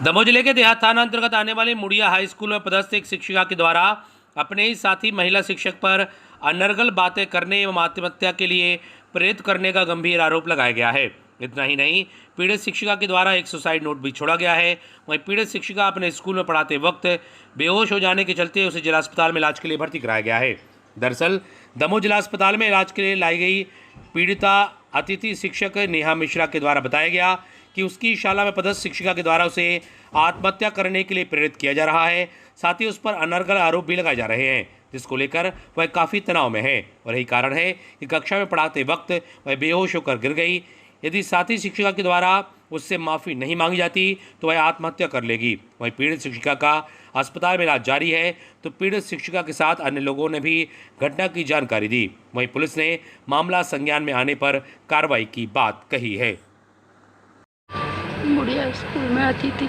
दमोह जिले के देहात थाना अंतर्गत आने वाले मुड़िया हाई स्कूल में पदस्थ एक शिक्षिका के द्वारा अपने ही साथी महिला शिक्षक पर अनर्गल बातें करने एवं आत्महत्या के लिए प्रेरित करने का गंभीर आरोप लगाया गया है। इतना ही नहीं, पीड़ित शिक्षिका के द्वारा एक सुसाइड नोट भी छोड़ा गया है। वहीं पीड़ित शिक्षिका अपने स्कूल में पढ़ाते वक्त बेहोश हो जाने के चलते उसे जिला अस्पताल में इलाज के लिए भर्ती कराया गया है। दरअसल दमोह जिला अस्पताल में इलाज के लिए लाई गई पीड़िता अतिथि शिक्षक नेहा मिश्रा के द्वारा बताया गया कि उसकी शाला में पदस्थ शिक्षिका के द्वारा उसे आत्महत्या करने के लिए प्रेरित किया जा रहा है। साथ ही उस पर अनर्गल आरोप भी लगाए जा रहे हैं, जिसको लेकर वह काफ़ी तनाव में है और यही कारण है कि कक्षा में पढ़ाते वक्त वह बेहोश होकर गिर गई। यदि साथी शिक्षिका के द्वारा उससे माफ़ी नहीं मांगी जाती तो वह आत्महत्या कर लेगी। वहीं पीड़ित शिक्षिका का अस्पताल में इलाज जारी है, तो पीड़ित शिक्षिका के साथ अन्य लोगों ने भी घटना की जानकारी दी। वहीं पुलिस ने मामला संज्ञान में आने पर कार्रवाई की बात कही है। मुड़िया स्कूल में अतिथि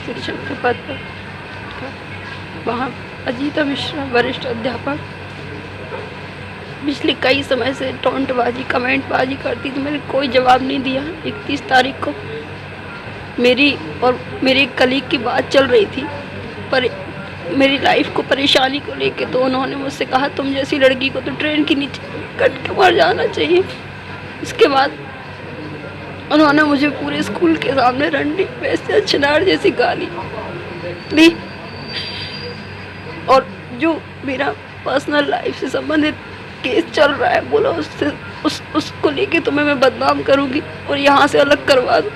शिक्षक के पद पर वहाँ अजीता मिश्रा वरिष्ठ अध्यापक पिछले कई समय से टोंटबाजी कमेंटबाजी करती थी। मैंने कोई जवाब नहीं दिया। 31 तारीख को मेरी और मेरे एक कलीग की बात चल रही थी, पर मेरी लाइफ को परेशानी को लेके तो उन्होंने मुझसे कहा तुम जैसी लड़की को तो ट्रेन के नीचे कट के मर जाना चाहिए। इसके बाद उन्होंने मुझे पूरे स्कूल के सामने रंडी वैसे छिनार जैसी गाली दी और जो मेरा पर्सनल लाइफ से संबंधित केस चल रहा है बोला उससे उसको लेके तुम्हें मैं बदनाम करूंगी और यहाँ से अलग करवा दूँ।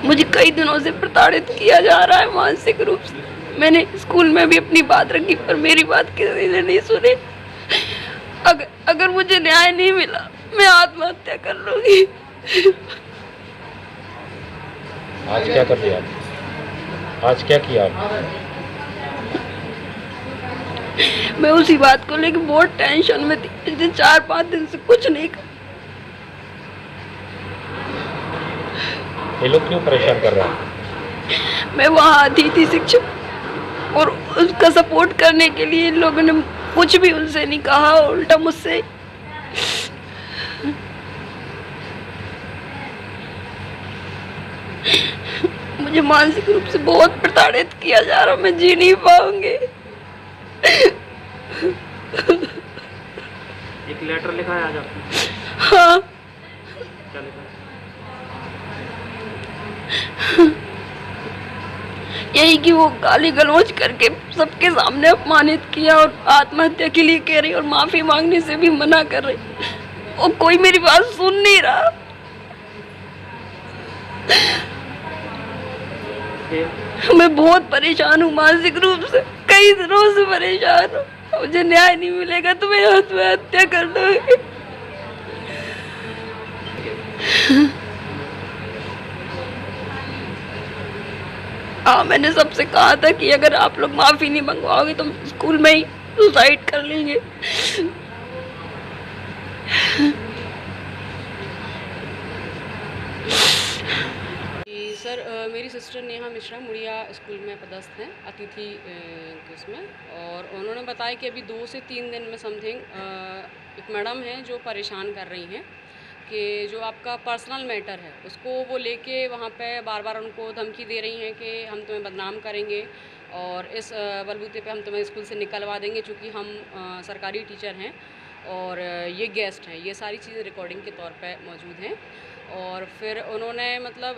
मुझे कई दिनों से प्रताड़ित किया जा रहा है मानसिक रूप से। मैंने स्कूल में भी अपनी बात रखी पर मेरी बात किसी ने नहीं सुनी। अगर मुझे न्याय नहीं मिला मैं आत्महत्या कर लूंगी। आज क्या कर लिया आप? आज क्या किया आप? मैं उसी बात को लेकर बहुत टेंशन में थी। पिछले 4-5 दिन से कुछ नहीं कर। ये लोग क्यों परेशान कर रहे हैं? मैं वहाँ आती थी शिक्षक और उसका सपोर्ट करने के लिए इन लोगों ने कुछ भी उनसे नहीं कहा, उल्टा मुझसे मुझे मानसिक रूप से बहुत प्रताड़ित किया जा रहा। मैं जी नहीं पाऊंगी। एक लेटर लिखा है आज आपने? हाँ, क्या लिखा है? यही कि वो गाली गलौज करके सबके सामने अपमानित किया और आत्महत्या के लिए कह रही और माफी मांगने से भी मना कर रही और कोई मेरी बात सुन नहीं रहा। मैं बहुत परेशान हूँ मानसिक रूप से, कई दिनों से परेशान हूँ। मुझे न्याय नहीं मिलेगा तो मैं आत्महत्या कर लूंगी। हाँ, मैंने सबसे कहा था कि अगर आप लोग माफी नहीं मंगवाओगे तो स्कूल में ही सुसाइड कर लेंगे। सर, मेरी सिस्टर नेहा मिश्रा मुड़िया स्कूल में पदस्थ हैं अतिथि के उसमें, और उन्होंने बताया कि अभी 2 से 3 दिन में समथिंग एक मैडम हैं जो परेशान कर रही हैं कि जो आपका पर्सनल मैटर है उसको वो लेके वहाँ पे बार बार उनको धमकी दे रही हैं कि हम तुम्हें बदनाम करेंगे और इस बलबूते पे हम तुम्हें स्कूल से निकलवा देंगे, चूँकि हम सरकारी टीचर हैं और ये गेस्ट हैं। ये सारी चीज़ें रिकॉर्डिंग के तौर पे मौजूद हैं। और फिर उन्होंने मतलब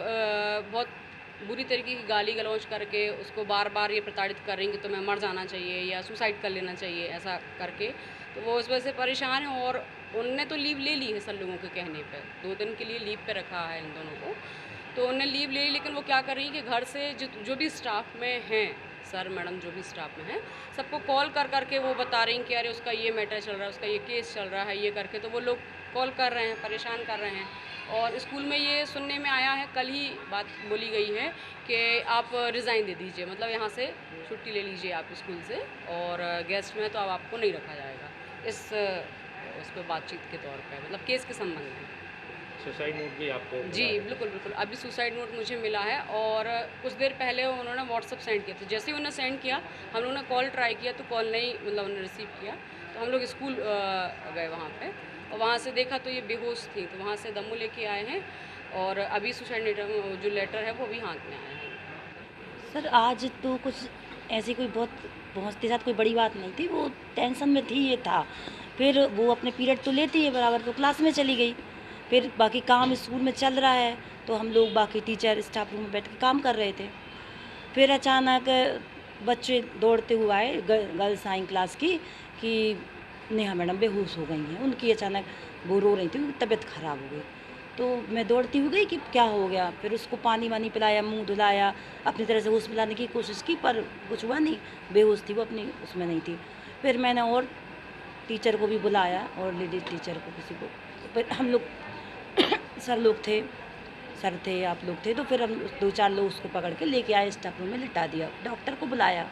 बहुत बुरी तरीके की गाली गलौज करके उसको बार बार ये प्रताड़ित कर रही हैं कि तुम्हें मर जाना चाहिए या सुसाइड कर लेना चाहिए, ऐसा करके। तो वो इस वजह से परेशान हैं और उनने तो लीव ले ली है सर लोगों के कहने पे, 2 दिन के लिए लीव पे रखा है इन दोनों को। तो उन्होंने लीव ले ली, लेकिन वो क्या कर रही है कि घर से जो भी स्टाफ में हैं, सर मैडम जो भी स्टाफ में हैं, सबको कॉल कर करके वो बता रही हैं कि अरे उसका ये मैटर चल रहा है, उसका ये केस चल रहा है, ये करके। तो वो लोग कॉल कर रहे हैं, परेशान कर रहे हैं। और स्कूल में ये सुनने में आया है, कल ही बात बोली गई है कि आप रिज़ाइन दे दीजिए, मतलब यहाँ से छुट्टी ले लीजिए आप स्कूल से, और गेस्ट में तो अब आपको नहीं रखा जाएगा उस पर बातचीत के तौर पे, मतलब केस के संबंध में। सुसाइड नोट भी आपको? जी बिल्कुल बिल्कुल, अभी सुसाइड नोट मुझे मिला है और कुछ देर पहले उन्होंने व्हाट्सअप सेंड किया था। जैसे ही उन्होंने सेंड किया, हम लोगों ने कॉल ट्राई किया तो कॉल नहीं, मतलब उन्होंने रिसीव किया। तो हम लोग स्कूल गए वहाँ पे और वहाँ से देखा तो ये बेहोश थी, तो वहाँ से दमू लेके आए हैं और अभी सुसाइड जो लेटर है वो भी हाथ में आया है। सर आज तो कुछ ऐसी कोई बहुत पहुँचते साथ कोई बड़ी बात नहीं थी, वो टेंशन में थी, ये था। फिर वो अपने पीरियड तो लेती है बराबर, तो क्लास में चली गई। फिर बाकी काम स्कूल में चल रहा है, तो हम लोग बाकी टीचर स्टाफ रूम में बैठ के काम कर रहे थे। फिर अचानक बच्चे दौड़ते हुए आए, गर्ल्स आई क्लास की, कि नेहा मैडम बेहोश हो गई हैं। उनकी अचानक वो रो रही थी, उनकी तबीयत ख़राब हो गई। तो मैं दौड़ती हुई गई कि क्या हो गया। फिर उसको पानी वानी पिलाया, मुंह धुलाया, अपनी तरह से होश पिलाने की कोशिश की, पर कुछ हुआ नहीं, बेहोश थी वो, अपनी उसमें नहीं थी। फिर मैंने और टीचर को भी बुलाया, और लेडीज़ टीचर को, किसी को। फिर हम लोग सर थे, आप लोग थे, तो फिर हम 2-4 लोग उसको पकड़ के लेके आए, स्टाफ रूम में लिटा दिया। डॉक्टर को बुलाया,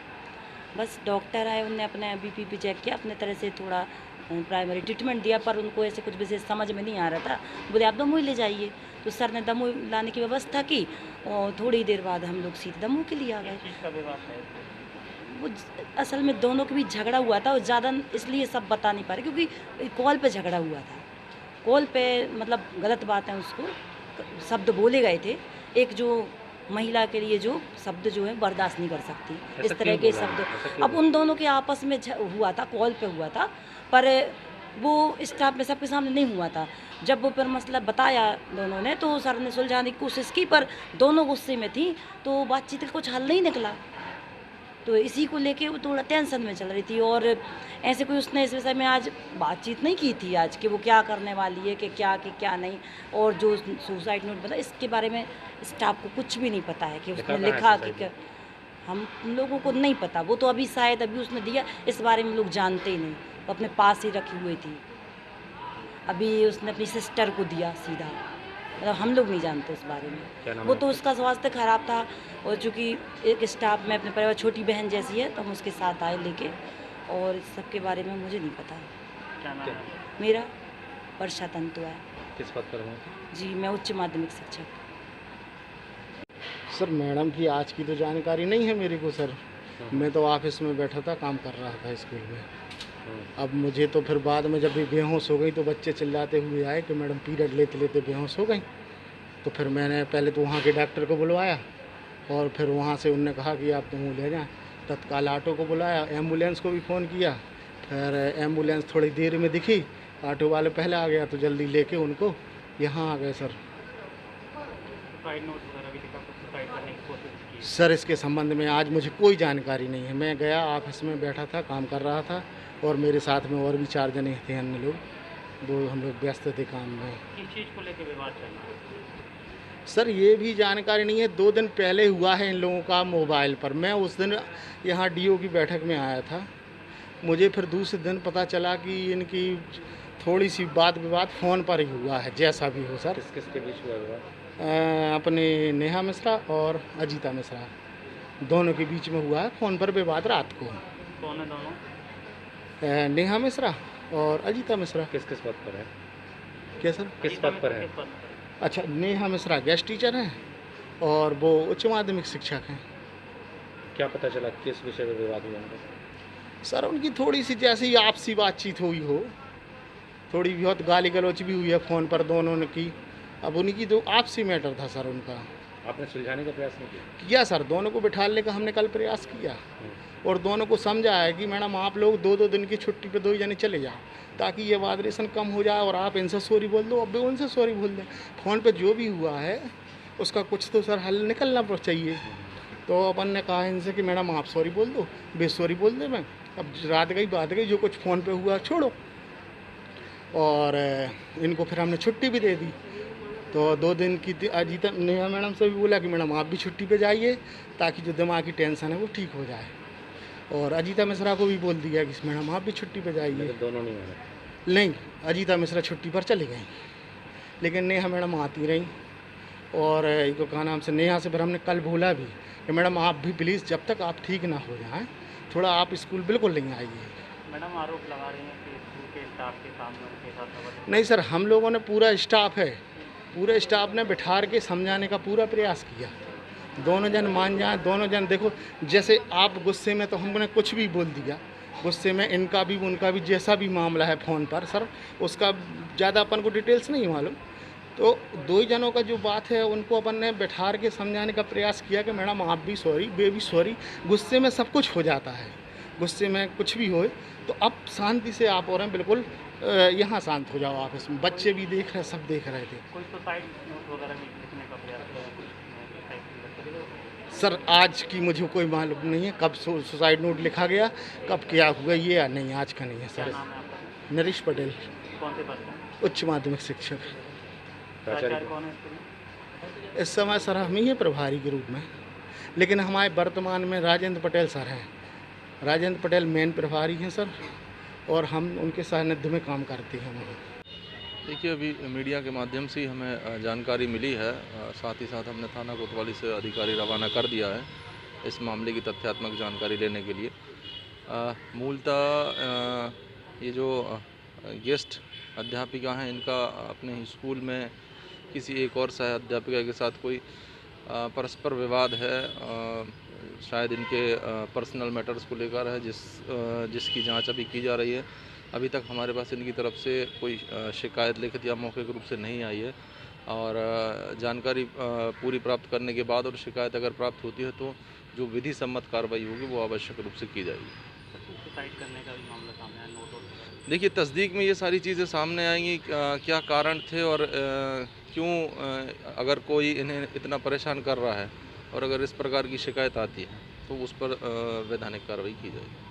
बस डॉक्टर आए, उनने अपने बीपी चेक किया, अपने तरह से थोड़ा प्राइमरी ट्रीटमेंट दिया, पर उनको ऐसे कुछ विशेष समझ में नहीं आ रहा था। बोले आप दमोई ले जाइए, तो सर ने दमोई लाने की व्यवस्था की, और थोड़ी देर बाद हम लोग सीधे दमोई के लिए आ गए। वो असल में दोनों के बीच झगड़ा हुआ था, और ज़्यादा इसलिए सब बता नहीं पा रहे, क्योंकि कॉल पे झगड़ा हुआ था। कॉल पे मतलब गलत बात है, उसको शब्द बोले गए थे। एक जो महिला के लिए जो शब्द जो है बर्दाश्त नहीं कर सकती, इस तरह के शब्द। अब उन दोनों के आपस में हुआ था, कॉल पे हुआ था, पर वो स्टाफ में सबके सामने नहीं हुआ था। जब वो फिर मसला बताया दोनों ने, तो सर ने सुलझाने की कोशिश की, पर दोनों गुस्से में थी, तो बातचीत का कुछ हल नहीं निकला। तो इसी को लेके वो थोड़ा टेंशन में चल रही थी, और ऐसे कोई उसने इस विषय में आज बातचीत नहीं की थी आज, कि वो क्या करने वाली है, कि क्या नहीं। और जो सुसाइड नोट बता, इसके बारे में स्टाफ को कुछ भी नहीं पता है कि उसने लिखा कि क्या। हम लोगों को नहीं पता, वो तो अभी शायद अभी उसने दिया, इस बारे में लोग जानते ही नहीं, वो अपने पास ही रखी हुई थी। अभी उसने अपनी सिस्टर को दिया सीधा, मतलब हम लोग नहीं जानते उस बारे में। वो तो उसका स्वास्थ्य खराब था, और चूँकि एक स्टाफ में अपने परिवार, छोटी बहन जैसी है, तो हम उसके साथ आए लेके, और इस सब के बारे में मुझे नहीं पता। क्या नाम है? मेरा वर्षा तंतु है। किस पद पर हो? जी, मैं उच्च माध्यमिक शिक्षक। सर मैडम की आज की तो जानकारी नहीं है मेरे को सर। मैं तो ऑफिस में बैठा था, काम कर रहा था स्कूल में। अब मुझे तो फिर बाद में जब भी बेहोश हो गई, तो बच्चे चिल्लाते हुए आए कि मैडम पीरियड लेते लेते बेहोश हो गई। तो फिर मैंने पहले तो वहाँ के डॉक्टर को बुलवाया, और फिर वहाँ से उनने कहा कि आप तुम ले जाएं। तत्काल ऑटो को बुलाया, एम्बुलेंस को भी फ़ोन किया। फिर एम्बुलेंस थोड़ी देर में दिखी, ऑटो वाले पहले आ गया, तो जल्दी लेके उनको यहाँ आ गए सर। सर इसके संबंध में आज मुझे कोई जानकारी नहीं है। मैं गया, ऑफिस में बैठा था, काम कर रहा था, और मेरे साथ में और भी 4 जने थे अन्य लोग, वो हम लोग व्यस्त थे काम में। किस चीज़ को लेकर विवाद चल रहा है? सर ये भी जानकारी नहीं है। 2 दिन पहले हुआ है इन लोगों का मोबाइल पर। मैं उस दिन यहाँ डीओ की बैठक में आया था। मुझे फिर दूसरे दिन पता चला कि इनकी थोड़ी सी बात विवाद फ़ोन पर ही हुआ है, जैसा भी हो सर। किस किस के बीच हुआ विवाद? अपने नेहा मिश्रा और अजीता मिश्रा, दोनों के बीच में हुआ है फ़ोन पर विवाद रात को। कौन है दोनों? नेहा मिश्रा और अजीता मिश्रा। किस किस पद पर है? क्या सर? किस पद पर है? अच्छा, नेहा मिश्रा गेस्ट टीचर हैं, और वो उच्च माध्यमिक शिक्षक हैं। क्या पता चला किस विषय पर विवाद हुआ उनका? सर उनकी थोड़ी सी जैसे ही आपसी बातचीत हुई हो, थोड़ी बहुत गाली गलौच भी हुई है फ़ोन पर दोनों ने की। अब उनकी जो आपसी मैटर था सर उनका। आपने सुलझाने का प्रयास नहीं किया? किया सर, दोनों को बिठाने का हमने कल प्रयास किया, और दोनों को समझा है कि मैडम आप लोग 2-2 दिन की छुट्टी पे 2 जने चले जाओ, ताकि ये वाइब्रेशन कम हो जाए, और आप इनसे सॉरी बोल दो, अब भी उनसे सॉरी बोल दें। फ़ोन पे जो भी हुआ है उसका कुछ तो सर हल निकलना चाहिए। तो अपन ने कहा इनसे कि मैडम आप सॉरी बोल दो, बेसॉरी बोल दे। मैं अब रात गई बात गई, जो कुछ फ़ोन पे हुआ छोड़ो। और इनको फिर हमने छुट्टी भी दे दी। तो 2 दिन की अजीता नेहा मैडम से भी बोला कि मैडम आप भी छुट्टी पे जाइए, ताकि जो दिमागी टेंशन है वो ठीक हो जाए। और अजीता मिश्रा को भी बोल दिया कि मैडम आप भी छुट्टी पे जाइए। तो दोनों नहीं माने? नहीं, अजीता मिश्रा छुट्टी पर चली गई, लेकिन नेहा मैडम आती रहीं। और एक का नाम से नेहा से फिर हमने कल बोला भी कि मैडम आप भी प्लीज़ जब तक आप ठीक ना हो जाएं, थोड़ा आप स्कूल बिल्कुल नहीं आइए। मैडम आरोप लगा रही हैं कि स्कूल के स्टाफ के सामने उनके साथ नहीं सर, हम लोगों ने पूरा स्टाफ है, पूरे स्टाफ ने बिठा के समझाने का पूरा प्रयास किया। दोनों जन मान जाएं, दोनों जन देखो, जैसे आप गुस्से में तो हमने कुछ भी बोल दिया, गुस्से में इनका भी उनका भी जैसा भी मामला है फ़ोन पर सर, उसका ज़्यादा अपन को डिटेल्स नहीं मालूम, तो दो ही जनों का जो बात है उनको अपन ने बैठार के समझाने का प्रयास किया कि मैडम आप भी सॉरी, वे भी सॉरी। गुस्से में सब कुछ हो जाता है, गुस्से में कुछ भी हो। तो अब शांति से आप और हैं बिल्कुल यहाँ शांत हो जाओ आप। इसमें बच्चे भी देख रहे, सब देख रहे थे। कोई सुसाइड नोट वगैरह में लिखने का प्रयास किया है? सर आज की मुझे कोई मालूम नहीं है कब सुसाइड नोट लिखा गया, कब क्या हुआ, ये या नहीं, आज का नहीं है क्या सर। नाम है आपका? नरेश पटेल, कौन से पद पर? उच्च माध्यमिक शिक्षक। प्राचार्य कौन है स्कूल में? इस समय सर हम ही हैं प्रभारी के रूप में, लेकिन हमारे वर्तमान में राजेंद्र पटेल सर हैं। राजेंद्र पटेल मेन प्रभारी हैं सर, और हम उनके सानिध्य में काम करते हैं वहाँ। देखिए, अभी मीडिया के माध्यम से ही हमें जानकारी मिली है, साथ ही साथ हमने थाना कोतवाली से अधिकारी रवाना कर दिया है इस मामले की तथ्यात्मक जानकारी लेने के लिए। मूलतः ये जो गेस्ट अध्यापिका हैं, इनका अपने ही स्कूल में किसी एक और सह अध्यापिका के साथ कोई परस्पर विवाद है, शायद इनके पर्सनल मैटर्स को लेकर है, जिसकी जांच अभी की जा रही है। अभी तक हमारे पास इनकी तरफ से कोई शिकायत लिखित या मौखिक रूप से नहीं आई है, और जानकारी पूरी प्राप्त करने के बाद और शिकायत अगर प्राप्त होती है तो जो विधि सम्मत कार्रवाई होगी वो आवश्यक रूप से की जाएगी। सुसाइड करने का भी मामला सामने आया, नोट वगैरह? देखिए, तस्दीक में ये सारी चीज़ें सामने आएंगी, क्या कारण थे और क्यों, अगर कोई इन्हें इतना परेशान कर रहा है और अगर इस प्रकार की शिकायत आती है तो उस पर वैधानिक कार्रवाई की जाएगी।